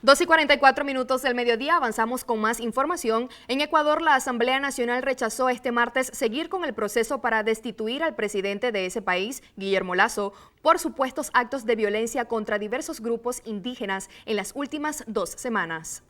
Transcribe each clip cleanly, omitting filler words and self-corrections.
2:44 del mediodía, avanzamos con más información. En Ecuador, la Asamblea Nacional rechazó este martes seguir con el proceso para destituir al presidente de ese país, Guillermo Lasso, por supuestos actos de violencia contra diversos grupos indígenas en las últimas 2 semanas.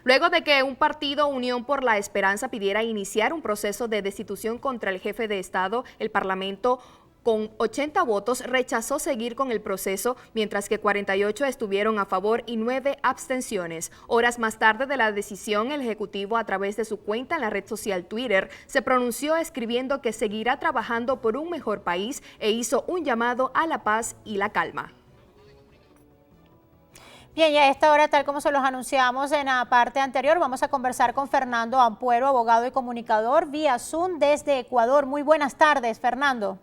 Luego de que un partido, Unión por la Esperanza, pidiera iniciar un proceso de destitución contra el jefe de Estado, el Parlamento, con 80 votos, rechazó seguir con el proceso, mientras que 48 estuvieron a favor y 9 abstenciones. Horas más tarde de la decisión, el Ejecutivo, a través de su cuenta en la red social Twitter, se pronunció escribiendo que seguirá trabajando por un mejor país e hizo un llamado a la paz y la calma. Bien, y a esta hora, tal como se los anunciamos en la parte anterior, vamos a conversar con Fernando Ampuero, abogado y comunicador, vía Zoom desde Ecuador. Muy buenas tardes, Fernando.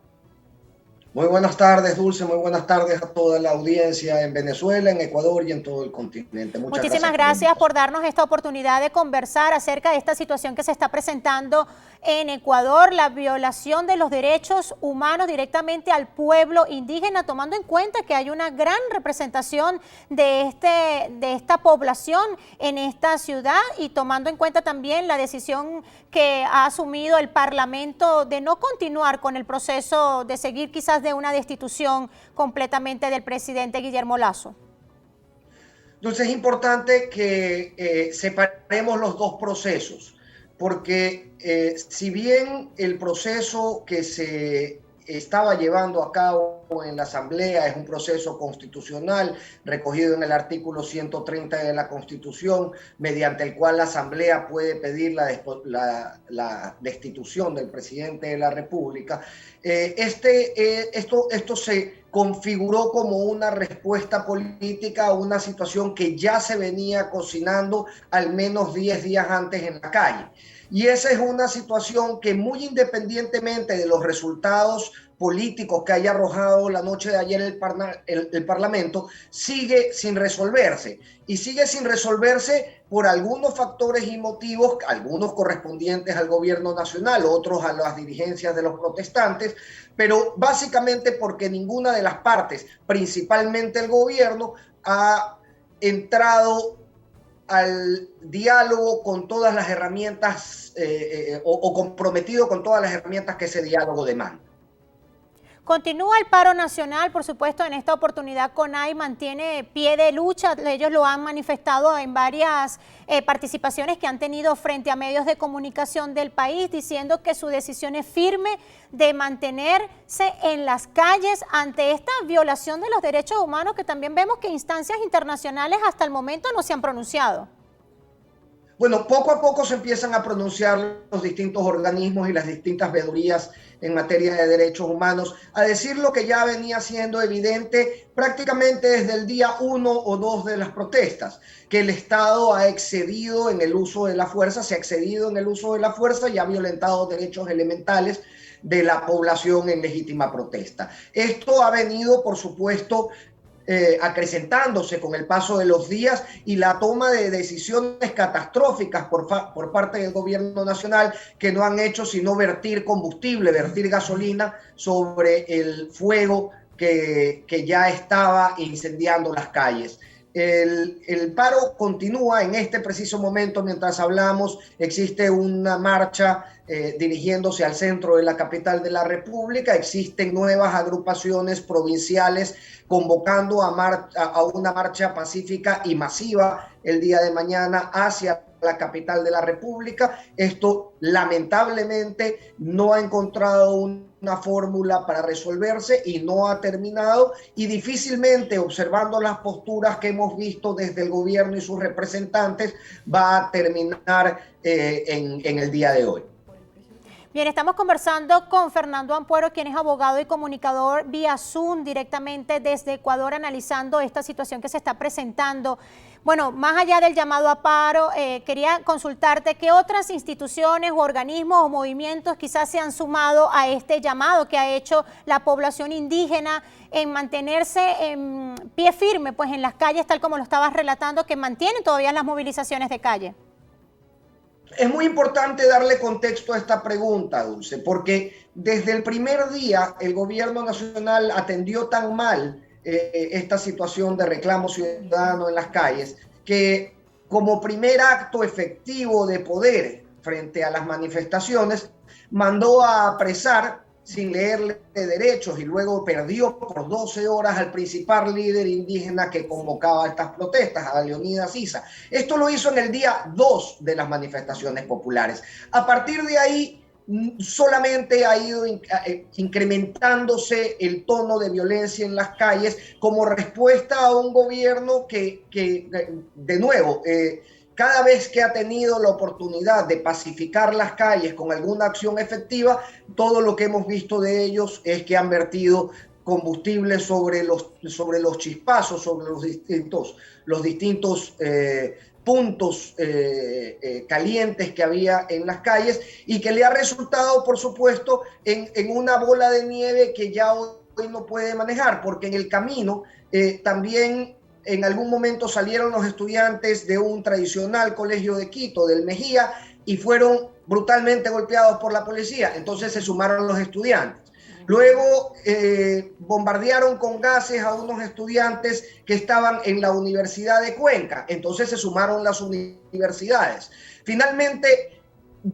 Muy buenas tardes, Dulce. Muy buenas tardes a toda la audiencia en Venezuela, en Ecuador y en todo el continente. Muchísimas gracias por darnos esta oportunidad de conversar acerca de esta situación que se está presentando en Ecuador, la violación de los derechos humanos directamente al pueblo indígena, tomando en cuenta que hay una gran representación de esta población en esta ciudad y tomando en cuenta también la decisión que ha asumido el Parlamento de no continuar con el proceso de seguir quizás de una destitución completamente del presidente Guillermo Lasso. Entonces es importante que separemos los dos procesos, porque si bien el proceso que se estaba llevando a cabo en la Asamblea es un proceso constitucional recogido en el artículo 130 de la Constitución, mediante el cual la Asamblea puede pedir la destitución del presidente de la República, esto se configuró como una respuesta política a una situación que ya se venía cocinando al menos 10 días antes en la calle. Y esa es una situación que, muy independientemente de los resultados políticos que haya arrojado la noche de ayer el Parlamento, sigue sin resolverse. Y sigue sin resolverse por algunos factores y motivos, algunos correspondientes al gobierno nacional, otros a las dirigencias de los protestantes, pero básicamente porque ninguna de las partes, principalmente el gobierno, ha entrado al diálogo con todas las herramientas o comprometido con todas las herramientas que ese diálogo demanda. Continúa el paro nacional, por supuesto, en esta oportunidad CONAI mantiene pie de lucha, ellos lo han manifestado en varias participaciones que han tenido frente a medios de comunicación del país, diciendo que su decisión es firme de mantenerse en las calles ante esta violación de los derechos humanos que también vemos que instancias internacionales hasta el momento no se han pronunciado. Bueno, poco a poco se empiezan a pronunciar los distintos organismos y las distintas veedurías en materia de derechos humanos, a decir lo que ya venía siendo evidente prácticamente desde el día 1 o 2 de las protestas, que el Estado ha excedido en el uso de la fuerza, se ha excedido en el uso de la fuerza y ha violentado derechos elementales de la población en legítima protesta. Esto ha venido, por supuesto, acrecentándose con el paso de los días y la toma de decisiones catastróficas por parte del gobierno nacional, que no han hecho sino vertir combustible, vertir gasolina sobre el fuego que ya estaba incendiando las calles. El paro continúa en este preciso momento. Mientras hablamos, existe una marcha dirigiéndose al centro de la capital de la República. Existen nuevas agrupaciones provinciales convocando a una marcha pacífica y masiva el día de mañana hacia la capital de la República. Esto lamentablemente no ha encontrado una fórmula para resolverse y no ha terminado, y difícilmente, observando las posturas que hemos visto desde el gobierno y sus representantes, va a terminar en el día de hoy. Bien, estamos conversando con Fernando Ampuero, quien es abogado y comunicador vía Zoom directamente desde Ecuador, analizando esta situación que se está presentando. Bueno, más allá del llamado a paro, quería consultarte qué otras instituciones o organismos o movimientos quizás se han sumado a este llamado que ha hecho la población indígena en mantenerse en pie firme, pues en las calles, tal como lo estabas relatando, que mantienen todavía las movilizaciones de calle. Es muy importante darle contexto a esta pregunta, Dulce, porque desde el primer día el gobierno nacional atendió tan mal esta situación de reclamo ciudadano en las calles, que como primer acto efectivo de poder frente a las manifestaciones, mandó a apresar sin leerle derechos y luego perdió por 12 horas al principal líder indígena que convocaba estas protestas, a Leonidas Issa. Esto lo hizo en el día 2 de las manifestaciones populares. A partir de ahí solamente ha ido incrementándose el tono de violencia en las calles como respuesta a un gobierno que de nuevo, cada vez que ha tenido la oportunidad de pacificar las calles con alguna acción efectiva, todo lo que hemos visto de ellos es que han vertido combustible sobre los chispazos, sobre los distintos puntos calientes que había en las calles, y que le ha resultado, por supuesto, en una bola de nieve que ya hoy no puede manejar, porque en el camino también en algún momento salieron los estudiantes de un tradicional colegio de Quito, del Mejía, y fueron brutalmente golpeados por la policía. Entonces se sumaron los estudiantes. Luego bombardearon con gases a unos estudiantes que estaban en la Universidad de Cuenca. Entonces se sumaron las universidades. Finalmente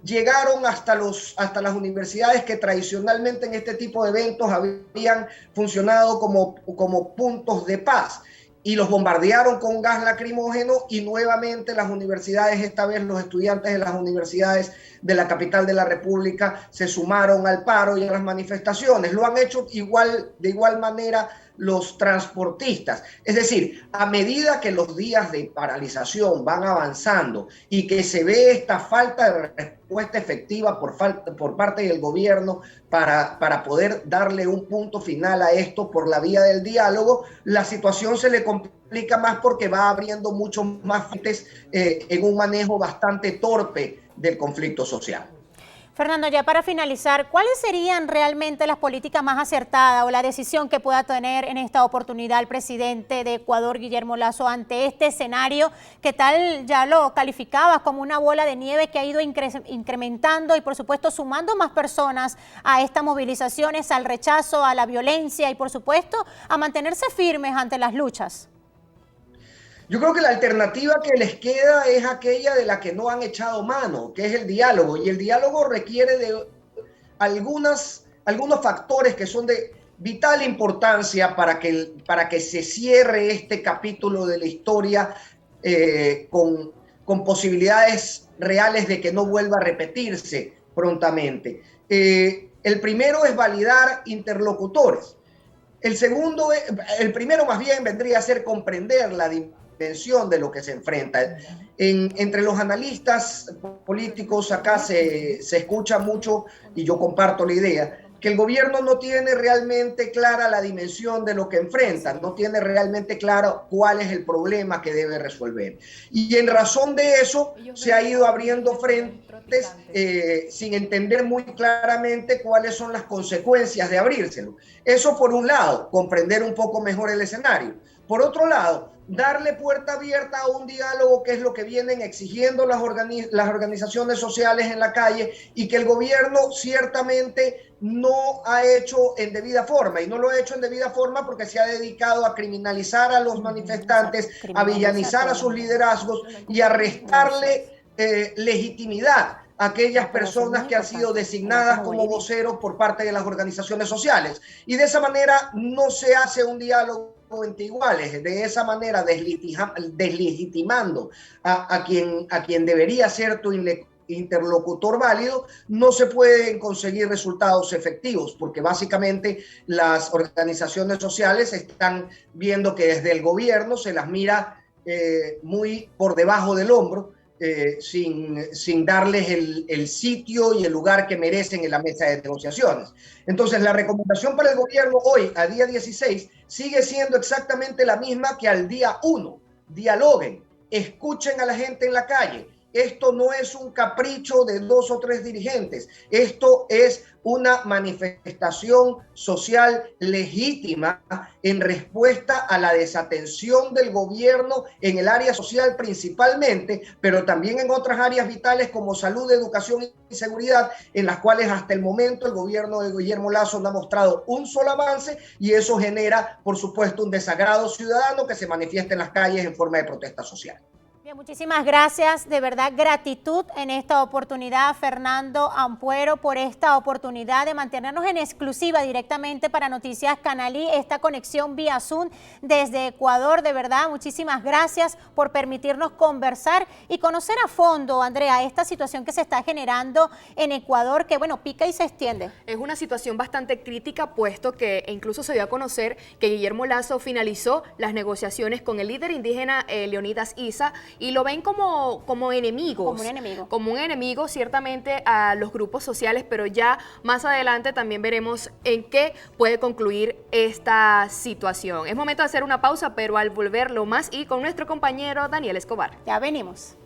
llegaron hasta las universidades que tradicionalmente en este tipo de eventos habían funcionado como puntos de paz, y los bombardearon con gas lacrimógeno, y nuevamente las universidades, esta vez los estudiantes de las universidades de la capital de la República, se sumaron al paro y a las manifestaciones. Lo han hecho de igual manera los transportistas. Es decir, a medida que los días de paralización van avanzando y que se ve esta falta de respuesta efectiva por parte del gobierno para poder darle un punto final a esto por la vía del diálogo, la situación se le complica más porque va abriendo muchos más frentes en un manejo bastante torpe del conflicto social. Fernando, ya para finalizar, ¿cuáles serían realmente las políticas más acertadas o la decisión que pueda tener en esta oportunidad el presidente de Ecuador, Guillermo Lasso, ante este escenario que tal ya lo calificabas como una bola de nieve que ha ido incrementando y por supuesto sumando más personas a estas movilizaciones, al rechazo, a la violencia y por supuesto a mantenerse firmes ante las luchas? Yo creo que la alternativa que les queda es aquella de la que no han echado mano, que es el diálogo. Y el diálogo requiere de algunos factores que son de vital importancia para que se cierre este capítulo de la historia con posibilidades reales de que no vuelva a repetirse prontamente. El primero es validar interlocutores. El primero más bien vendría a ser comprender la dimensión de lo que se enfrenta. Entre los analistas políticos acá se escucha mucho, y yo comparto la idea, que el gobierno no tiene realmente clara la dimensión de lo que enfrenta, no tiene realmente claro cuál es el problema que debe resolver. Y en razón de eso se ha ido abriendo frentes sin entender muy claramente cuáles son las consecuencias de abrírselo. Eso por un lado, comprender un poco mejor el escenario. Por otro lado, darle puerta abierta a un diálogo, que es lo que vienen exigiendo las organizaciones sociales en la calle, y que el gobierno ciertamente no ha hecho en debida forma. Y no lo ha hecho en debida forma porque se ha dedicado a criminalizar a los manifestantes, a villanizar a sus liderazgos y a restarle legitimidad a aquellas personas que han sido designadas como voceros por parte de las organizaciones sociales. Y de esa manera no se hace un diálogo entre iguales, de esa manera deslegitimando a quien debería ser tu interlocutor válido, no se pueden conseguir resultados efectivos, porque básicamente las organizaciones sociales están viendo que desde el gobierno se las mira muy por debajo del hombro, sin darles el sitio y el lugar que merecen en la mesa de negociaciones. Entonces, la recomendación para el gobierno hoy, a día 16, sigue siendo exactamente la misma que al día 1. Dialoguen, escuchen a la gente en la calle, esto no es un capricho de 2 o 3 dirigentes, esto es una manifestación social legítima en respuesta a la desatención del gobierno en el área social principalmente, pero también en otras áreas vitales como salud, educación y seguridad, en las cuales hasta el momento el gobierno de Guillermo Lasso no ha mostrado un solo avance, y eso genera, por supuesto, un desagrado ciudadano que se manifiesta en las calles en forma de protesta social. Bien, muchísimas gracias, de verdad gratitud en esta oportunidad, Fernando Ampuero, por esta oportunidad de mantenernos en exclusiva directamente para Noticias Canalí, esta conexión vía Zoom desde Ecuador. De verdad, muchísimas gracias por permitirnos conversar y conocer a fondo, Andrea, esta situación que se está generando en Ecuador, que bueno, pica y se extiende. Es una situación bastante crítica, puesto que incluso se dio a conocer que Guillermo Lasso finalizó las negociaciones con el líder indígena Leonidas Issa, y lo ven como enemigos. Como un enemigo. Como un enemigo, ciertamente, a los grupos sociales, pero ya más adelante también veremos en qué puede concluir esta situación. Es momento de hacer una pausa, pero al volver lo más y con nuestro compañero Daniel Escobar. Ya venimos.